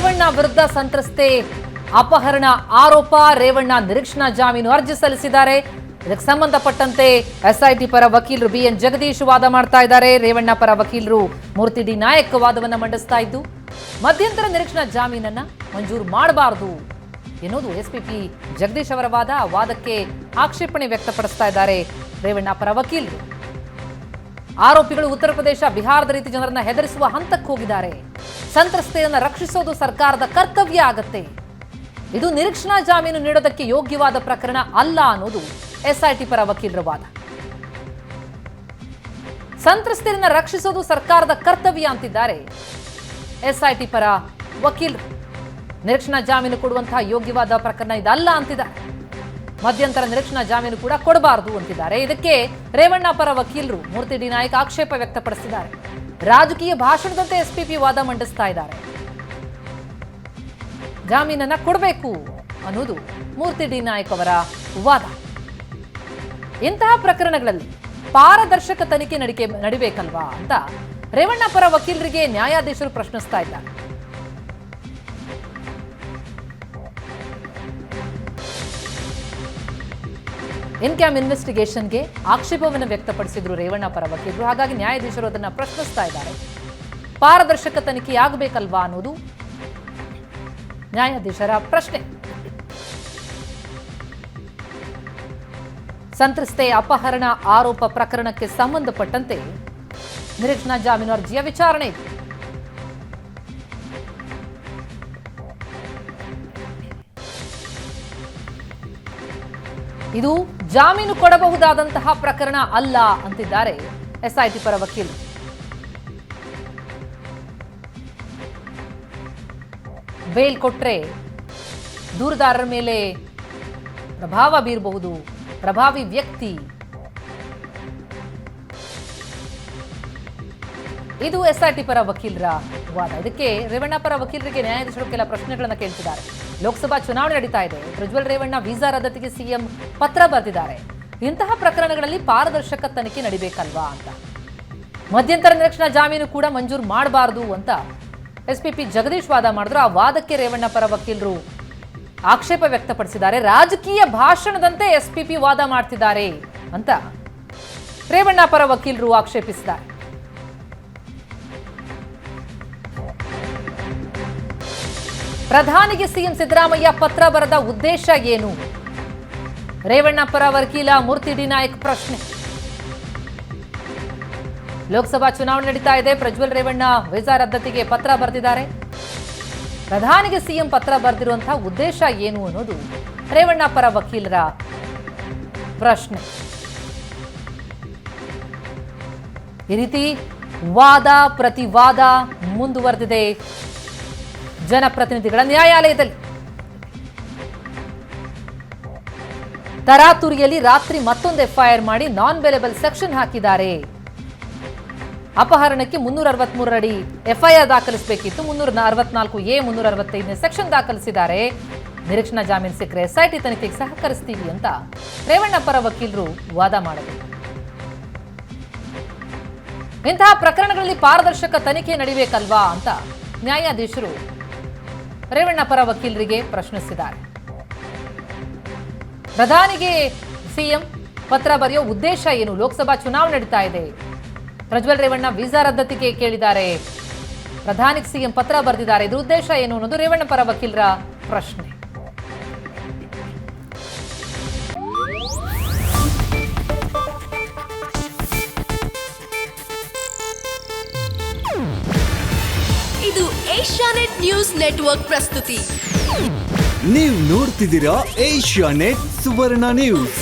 ರೇವಣ್ಣ ವಿರುದ್ಧ ಸಂತ್ರಸ್ತೆ ಅಪಹರಣ ಆರೋಪ. ರೇವಣ್ಣ ನಿರೀಕ್ಷಣಾ ಜಾಮೀನು ಅರ್ಜಿ ಸಲ್ಲಿಸಿದ್ದಾರೆ. ಇದಕ್ಕೆ ಸಂಬಂಧಪಟ್ಟಂತೆ ಎಸ್ಐಟಿ ಪರ ವಕೀಲರು ಬಿಎನ್ ಜಗದೀಶ್ ವಾದ ಮಾಡ್ತಾ ಇದ್ದಾರೆ. ರೇವಣ್ಣ ಪರ ವಕೀಲರು ಮೂರ್ತಿ ಡಿ ನಾಯಕ್ ವಾದವನ್ನ ಮಂಡಿಸ್ತಾ ಇದ್ದು, ಮಧ್ಯಂತರ ನಿರೀಕ್ಷಣಾ ಜಾಮೀನನ್ನ ಮಂಜೂರು ಮಾಡಬಾರದು ಎನ್ನುವುದು ಎಸ್ಪಿಪಿ ಜಗದೀಶ್ ಅವರ ವಾದ. ಆ ವಾದಕ್ಕೆ ಆಕ್ಷೇಪಣೆ ವ್ಯಕ್ತಪಡಿಸ್ತಾ ಇದ್ದಾರೆ ರೇವಣ್ಣ ಪರ ವಕೀಲರು. ಆರೋಪಿಗಳು ಉತ್ತರ ಪ್ರದೇಶ, ಬಿಹಾರದ ರೀತಿ ಜನರನ್ನ ಹೆದರಿಸುವ ಹಂತಕ್ಕೆ ಹೋಗಿದ್ದಾರೆ. ಸಂತ್ರಸ್ತೆಯನ್ನ ರಕ್ಷಿಸೋದು ಸರ್ಕಾರದ ಕರ್ತವ್ಯ ಆಗತ್ತೆ. ಇದು ನಿರೀಕ್ಷಣಾ ಜಾಮೀನು ನೀಡೋದಕ್ಕೆ ಯೋಗ್ಯವಾದ ಪ್ರಕರಣ ಅಲ್ಲ ಅನ್ನೋದು ಎಸ್ಐಟಿ ಪರ ವಕೀಲರ ವಾದ. ಸಂತ್ರಸ್ತೆಯನ್ನ ರಕ್ಷಿಸೋದು ಸರ್ಕಾರದ ಕರ್ತವ್ಯ ಅಂತಿದ್ದಾರೆ ಎಸ್ಐಟಿ ಪರ ವಕೀಲರು. ನಿರೀಕ್ಷಣಾ ಜಾಮೀನು ಕೊಡುವಂತಹ ಯೋಗ್ಯವಾದ ಪ್ರಕರಣ ಇದಲ್ಲ ಅಂತಿದ್ದಾರೆ. ಮಧ್ಯಂತರ ನಿರೀಕ್ಷಣಾ ಜಾಮೀನು ಕೂಡ ಕೊಡಬಾರದು ಅಂತಿದ್ದಾರೆ. ಇದಕ್ಕೆ ರೇವಣ್ಣ ಪರ ವಕೀಲರು ಮೂರ್ತಿ ಡಿ ನಾಯಕ್ ಆಕ್ಷೇಪ ವ್ಯಕ್ತಪಡಿಸಿದ್ದಾರೆ. ರಾಜಕೀಯ ಭಾಷಣದಂತೆ ಎಸ್ಪಿಪಿ ವಾದ ಮಂಡಿಸ್ತಾ ಇದ್ದಾರೆ. ಜಾಮೀನನ್ನ ಕೊಡಬೇಕು ಅನ್ನೋದು ಮೂರ್ತಿ ಡಿ ನಾಯಕ್ ಅವರ ವಾದ. ಇಂತಹ ಪ್ರಕರಣಗಳಲ್ಲಿ ಪಾರದರ್ಶಕ ತನಿಖೆ ನಡಿಬೇಕಲ್ವಾ ಅಂತ ರೇವಣ್ಣ ಪರ ವಕೀಲರಿಗೆ ನ್ಯಾಯಾಧೀಶರು ಪ್ರಶ್ನಿಸ್ತಾ ಇದ್ದಾರೆ. ಇನ್ಕ್ಯಾಮ್ ಇನ್ವೆಸ್ಟಿಗೇಷನ್ಗೆ ಆಕ್ಷೇಪವನ್ನು ವ್ಯಕ್ತಪಡಿಸಿದ್ರು ರೇವಣ್ಣ ಪರ ವಕೀಲರು. ಹಾಗಾಗಿ ನ್ಯಾಯಾಧೀಶರು ಅದನ್ನ ಪ್ರಶ್ನಿಸ್ತಾ ಇದ್ದಾರೆ. ಪಾರದರ್ಶಕ ತನಿಖೆ ಆಗಬೇಕಲ್ವಾ ಅನ್ನೋದು ನ್ಯಾಯಾಧೀಶರ ಪ್ರಶ್ನೆ. ಸಂತ್ರಸ್ತೆ ಅಪಹರಣ ಆರೋಪ ಪ್ರಕರಣಕ್ಕೆ ಸಂಬಂಧಪಟ್ಟಂತೆ ನಿರೀಕ್ಷಣಾ ಜಾಮೀನು ಅರ್ಜಿಯ ವಿಚಾರಣೆ ಇದೆ. ಇದು ಜಾಮೀನು ಕೊಡಬಹುದಾದಂತಹ ಪ್ರಕರಣ ಅಲ್ಲ ಅಂತಿದ್ದಾರೆ ಎಸ್ಐಟಿ ಪರ ವಕೀಲರು. ಬೇಲ್ ಕೊಟ್ರೆ ದೂರುದಾರರ ಮೇಲೆ ಪ್ರಭಾವ ಬೀರಬಹುದು, ಪ್ರಭಾವಿ ವ್ಯಕ್ತಿ. ಇದು ಎಸ್ಐಟಿ ಪರ ವಕೀಲರ ವಾದ. ಇದಕ್ಕೆ ರೇವಣ್ಣ ಪರ ವಕೀಲರಿಗೆ ನ್ಯಾಯಾಧೀಶರು ಕೆಲ ಪ್ರಶ್ನೆಗಳನ್ನು ಕೇಳ್ತಿದ್ದಾರೆ. ಲೋಕಸಭಾ ಚುನಾವಣೆ ನಡೀತಾ ಇದೆ. ಪ್ರಜ್ವಲ್ ರೇವಣ್ಣ ವೀಸಾ ರದ್ದತಿಗೆ ಸಿಎಂ ಪತ್ರ ಬರೆದಿದ್ದಾರೆ. ಇಂತಹ ಪ್ರಕರಣಗಳಲ್ಲಿ ಪಾರದರ್ಶಕ ತನಿಖೆ ನಡಿಬೇಕಲ್ವಾ ಅಂತ. ಮಧ್ಯಂತರ ನಿರೀಕ್ಷಣಾ ಜಾಮೀನು ಕೂಡ ಮಂಜೂರು ಮಾಡಬಾರದು ಅಂತ ಎಸ್ಪಿಪಿ ಜಗದೀಶ್ ವಾದ ಮಾಡಿದ್ರು. ಆ ವಾದಕ್ಕೆ ರೇವಣ್ಣ ಪರ ವಕೀಲರು ಆಕ್ಷೇಪ ವ್ಯಕ್ತಪಡಿಸಿದ್ದಾರೆ. ರಾಜಕೀಯ ಭಾಷಣದಂತೆ ಎಸ್ಪಿಪಿ ವಾದ ಮಾಡ್ತಿದ್ದಾರೆ ಅಂತ ರೇವಣ್ಣ ಪರ ವಕೀಲರು ಆಕ್ಷೇಪಿಸಿದ್ದಾರೆ. ಪ್ರಧಾನಿಗೆ ಸಿಎಂ ಸಿದ್ದರಾಮಯ್ಯ ಪತ್ರ ಬರೆದ ಉದ್ದೇಶ ಏನು? ರೇವಣ್ಣ ಪರ ವಕೀಲ ಮೂರ್ತಿ ಡಿ ನಾಯಕ್ ಪ್ರಶ್ನೆ. ಲೋಕಸಭಾ ಚುನಾವಣೆ ನಡೀತಾ ಇದೆ. ಪ್ರಜ್ವಲ್ ರೇವಣ್ಣ ವೀಸಾ ರದ್ದತಿಗೆ ಪತ್ರ ಬರೆದಿದ್ದಾರೆ. ಪ್ರಧಾನಿಗೆ ಸಿಎಂ ಪತ್ರ ಬರೆದಿರುವಂತಹ ಉದ್ದೇಶ ಏನು ಅನ್ನೋದು ರೇವಣ್ಣ ಪರ ವಕೀಲರ ಪ್ರಶ್ನೆ. ಈ ರೀತಿ ವಾದ ಪ್ರತಿವಾದ ಮುಂದುವರೆದಿದೆ ಜನಪ್ರತಿನಿಧಿಗಳ ನ್ಯಾಯಾಲಯದಲ್ಲಿ. ತರಾತುರಿಯಲ್ಲಿ ರಾತ್ರಿ ಮತ್ತೊಂದು ಎಫ್ಐಆರ್ ಮಾಡಿ ನಾನ್ ಬೇಲೆಬಲ್ ಸೆಕ್ಷನ್ ಹಾಕಿದ್ದಾರೆ. ಅಪಹರಣಕ್ಕೆ 363 ಅಡಿ ಎಫ್ಐಆರ್ ದಾಖಲಿಸಬೇಕಿತ್ತು. 364A 365ನೇ ಸೆಕ್ಷನ್ ದಾಖಲಿಸಿದ್ದಾರೆ. ನಿರೀಕ್ಷಣಾ ಜಾಮೀನು ಸಿಕ್ಕರೆ ಎಸ್ಐಟಿ ತನಿಖೆಗೆ ಸಹಕರಿಸ್ತೀವಿ ಅಂತ ರೇವಣ್ಣ ಪರ ವಕೀಲರು ವಾದ ಮಾಡಿದರು. ಇಂತಹ ಪ್ರಕರಣಗಳಲ್ಲಿ ಪಾರದರ್ಶಕ ತನಿಖೆ ನಡಿಬೇಕಲ್ವಾ ಅಂತ ನ್ಯಾಯಾಧೀಶರು ರೇವಣ್ಣ ಪರ ವಕೀಲರಿಗೆ ಪ್ರಶ್ನಿಸಿದ್ದಾರೆ. ಪ್ರಧಾನಿಗೆ ಸಿಎಂ ಪತ್ರ ಬರೆಯೋ ಉದ್ದೇಶ ಏನು? ಲೋಕಸಭಾ ಚುನಾವಣೆ ನಡೀತಾ ಇದೆ. ಪ್ರಜ್ವಲ್ ರೇವಣ್ಣ ವೀಸಾ ರದ್ದತಿಗೆ ಕೇಳಿದ್ದಾರೆ. ಪ್ರಧಾನಿಗೆ ಸಿಎಂ ಪತ್ರ ಬರೆದಿದ್ದಾರೆ. ಇದ್ರ ಉದ್ದೇಶ ಏನು ಅನ್ನೋದು ರೇವಣ್ಣ ಪರ ವಕೀಲರ ಪ್ರಶ್ನೆ. ಇದು ಏಷ್ಯಾನೆಟ್ ನ್ಯೂಸ್ ನೆಟ್ವರ್ಕ್ ಪ್ರಸ್ತುತಿ. ನೀವು ನೋಡ್ತಿದ್ದೀರಾ ಏಷ್ಯಾನೆಟ್ ಸುವರ್ಣ ನ್ಯೂಸ್.